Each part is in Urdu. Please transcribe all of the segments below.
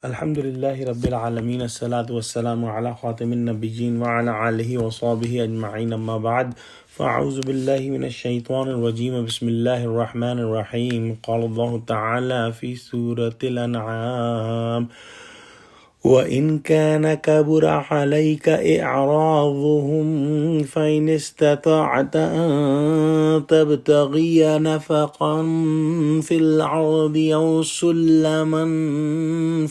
الحمد لله رب العالمين، الصلاة والسلام على خاتم النبيين وعلى آله وصحبه أجمعين، أما بعد فأعوذ بالله من الشيطان الرجيم. بسم الله الرحمن الرحيم. قال الله تعالى في سورة الأنعام: وَإِنْ كَانَ كَبُرَ عَلَيْكَ إِعْرَاضُهُمْ فَإِنِ اسْتَطَعْتَ أَنْ تَبْتَغِيَ نَفَقًا فِي الْأَرْضِ أَوْ سُلَّمًا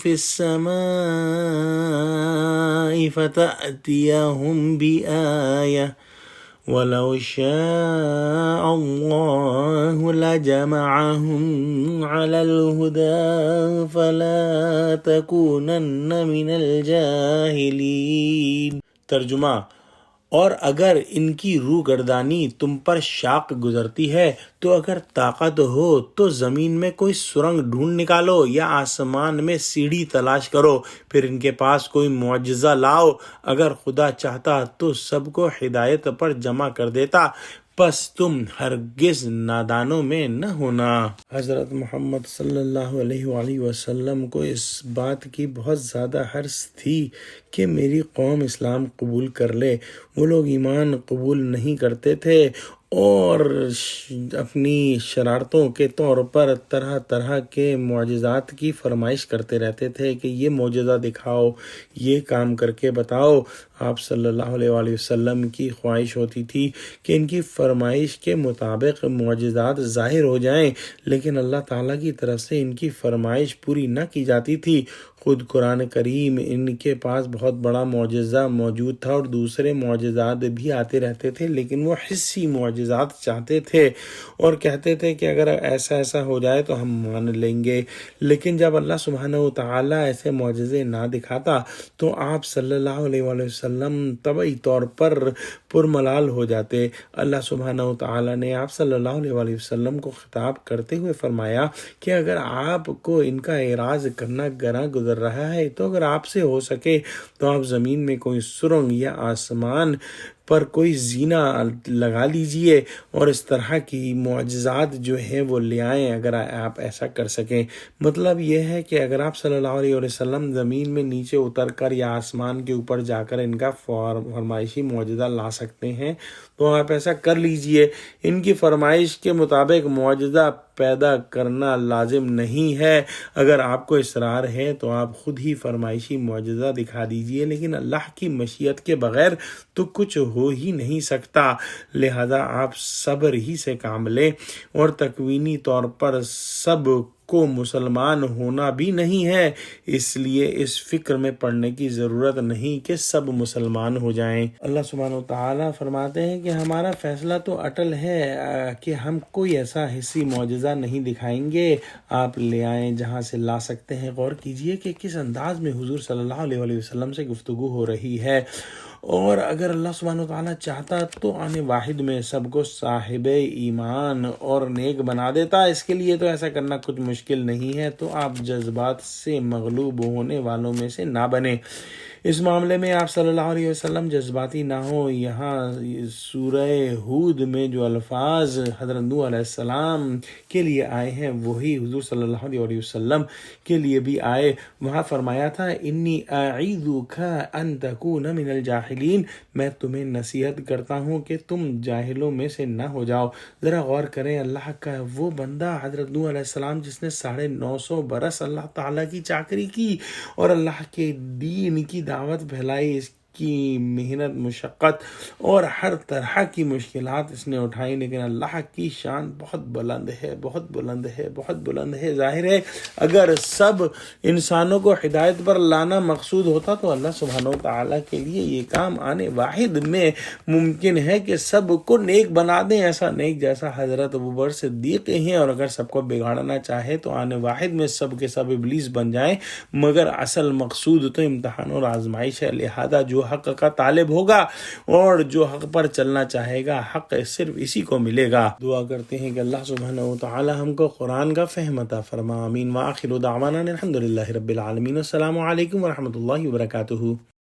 فِي السَّمَاءِ فَتَأْتِيَهُمْ بِآيَةٍ وَلَوْ شَاءَ اللَّهُ لَجَمَعَهُمْ عَلَى الْهُدَى فَلَا تَكُونَنَّ مِنَ الْجَاهِلِينَ۔ ترجمہ: اور اگر ان کی روگردانی تم پر شاق گزرتی ہے تو اگر طاقت ہو تو زمین میں کوئی سرنگ ڈھونڈ نکالو یا آسمان میں سیڑھی تلاش کرو، پھر ان کے پاس کوئی معجزہ لاؤ۔ اگر خدا چاہتا تو سب کو ہدایت پر جمع کر دیتا، پس تم ہرگز نادانوں میں نہ ہونا۔ حضرت محمد صلی اللہ علیہ وآلہ وسلم کو اس بات کی بہت زیادہ حرص تھی کہ میری قوم اسلام قبول کر لے۔ وہ لوگ ایمان قبول نہیں کرتے تھے اور اپنی شرارتوں کے طور پر طرح طرح کے معجزات کی فرمائش کرتے رہتے تھے کہ یہ معجزہ دکھاؤ، یہ کام کر کے بتاؤ۔ آپ صلی اللہ علیہ وآلہ وسلم کی خواہش ہوتی تھی کہ ان کی فرمائش کے مطابق معجزات ظاہر ہو جائیں، لیکن اللہ تعالیٰ کی طرف سے ان کی فرمائش پوری نہ کی جاتی تھی۔ خود قرآن کریم ان کے پاس بہت بڑا معجزہ موجود تھا اور دوسرے معجزات بھی آتے رہتے تھے، لیکن وہ حسی معجزات چاہتے تھے اور کہتے تھے کہ اگر ایسا ایسا ہو جائے تو ہم مان لیں گے۔ لیکن جب اللہ سبحانہ و تعالیٰ ایسے معجزے نہ دکھاتا تو آپ صلی اللہ علیہ وآلہ وسلم طبعی طور پر پرملال ہو جاتے۔ اللہ سبحانہ و تعالیٰ نے آپ صلی اللہ علیہ وآلہ وسلم کو خطاب کرتے ہوئے فرمایا کہ اگر آپ کو ان کا اعراض کرنا گراں گزر رہا ہے تو اگر آپ سے ہو سکے تو آپ زمین میں کوئی سرنگ یا آسمان پر کوئی زینہ لگا لیجئے اور اس طرح کی معجزات جو ہیں وہ لے آئیں اگر آپ ایسا کر سکیں۔ مطلب یہ ہے کہ اگر آپ صلی اللہ علیہ وسلم زمین میں نیچے اتر کر یا آسمان کے اوپر جا کر ان کا فرمائشی معجزہ لا سکتے ہیں تو آپ ایسا کر لیجئے۔ ان کی فرمائش کے مطابق معجزہ پیدا کرنا لازم نہیں ہے۔ اگر آپ کو اصرار ہے تو آپ خود ہی فرمائشی معجزہ دکھا دیجئے، لیکن اللہ کی مشیت کے بغیر تو کچھ ہو ہی نہیں سکتا، لہذا آپ صبر ہی سے کام لیں۔ اور تکوینی طور پر سب کو مسلمان ہونا بھی نہیں ہے، اس لیے اس فکر میں پڑنے کی ضرورت نہیں کہ سب مسلمان ہو جائیں۔ اللہ سبحانہ و تعالیٰ فرماتے ہیں کہ ہمارا فیصلہ تو اٹل ہے کہ ہم کوئی ایسا حسی معجزہ نہیں دکھائیں گے، آپ لے آئیں جہاں سے لا سکتے ہیں۔ غور کیجئے کہ کس انداز میں حضور صلی اللہ علیہ وآلہ وسلم سے گفتگو ہو رہی ہے، اور اگر اللہ سبحانہ وتعالیٰ چاہتا تو آن واحد میں سب کو صاحب ایمان اور نیک بنا دیتا۔ اس کے لیے تو ایسا کرنا کچھ مشکل نہیں ہے، تو آپ جذبات سے مغلوب ہونے والوں میں سے نہ بنیں۔ اس معاملے میں آپ صلی اللہ علیہ وسلم جذباتی نہ ہوں۔ یہاں سورہ ہود میں جو الفاظ حضرت نوح علیہ السلام کے لیے آئے ہیں وہی حضور صلی اللہ علیہ وسلم کے لیے بھی آئے۔ وہاں فرمایا تھا انی اعیذک ان تکون من الجاہلین، میں تمہیں نصیحت کرتا ہوں کہ تم جاہلوں میں سے نہ ہو جاؤ۔ ذرا غور کریں، اللہ کا وہ بندہ حضرت نوح علیہ السلام جس نے 950 برس اللہ تعالیٰ کی چاکری کی اور اللہ کے دین کی دعوت پھیلائی، اس کی محنت مشقت اور ہر طرح کی مشکلات اس نے اٹھائی، لیکن اللہ کی شان بہت بلند ہے، بہت بلند ہے، بہت بلند ہے۔ ظاہر ہے اگر سب انسانوں کو ہدایت پر لانا مقصود ہوتا تو اللہ سبحانہ وتعالیٰ کے لیے یہ کام آنے واحد میں ممکن ہے کہ سب کو نیک بنا دیں، ایسا نیک جیسا حضرت ابوبکر صدیق ہیں، اور اگر سب کو بگاڑنا چاہے تو آنے واحد میں سب کے سب ابلیس بن جائیں، مگر اصل مقصود تو امتحان اور آزمائش ہے۔ لہذا جو حق کا طالب ہوگا اور جو حق پر چلنا چاہے گا، حق صرف اسی کو ملے گا۔ دعا کرتے ہیں کہ اللہ سبحانہ وتعالی ہم کو قرآن کا فہم عطا فرما، آمین۔ وآخر دعوانا الحمد للہ رب العالمین۔ السلام علیکم ورحمۃ اللہ وبرکاتہ۔